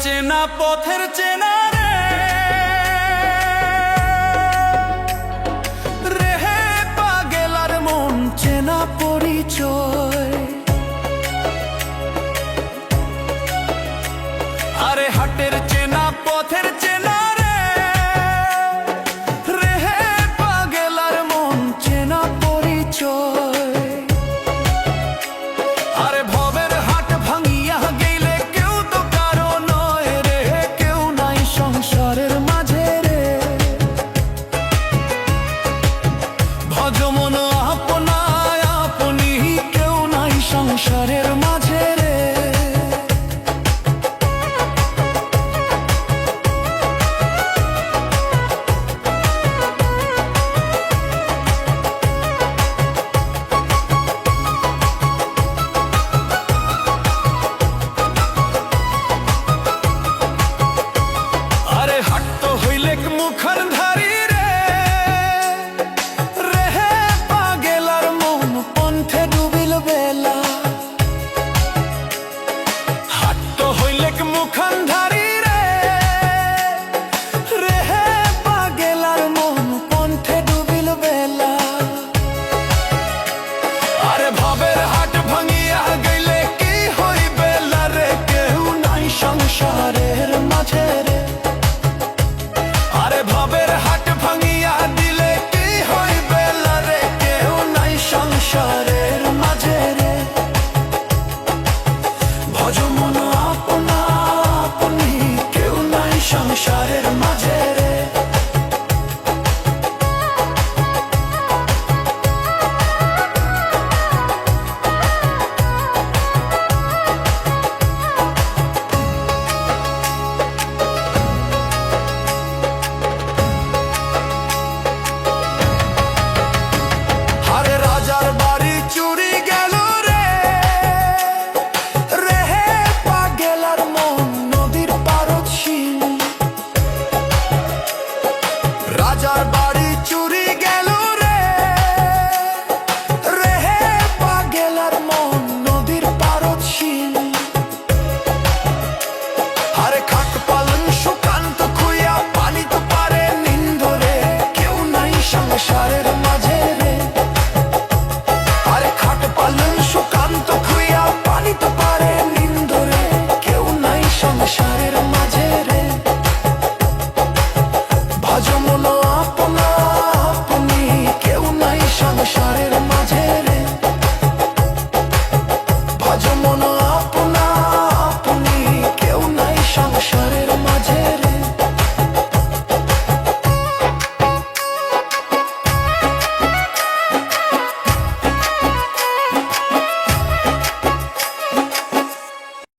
চেনা পথের চেনা রে, রেহে পাগেলার মন চেনা পরিচয়। আরে হাটের চেনা পথের চেনা রে, রেহে পাগেলার মন চেনা পরিচয়। আরে ভবের হাট ভাঙিয়া গেলে কেউ তো কারো নয় রে, কেউ নাই সংসারের মাঝে রে। ভজমন আপনায় আপনি, কেউ নাই সংসারের মাঝে রে। মুখর ধারি রে, রেহে পাগেলার মন পন্থে ডুবিল বেলা।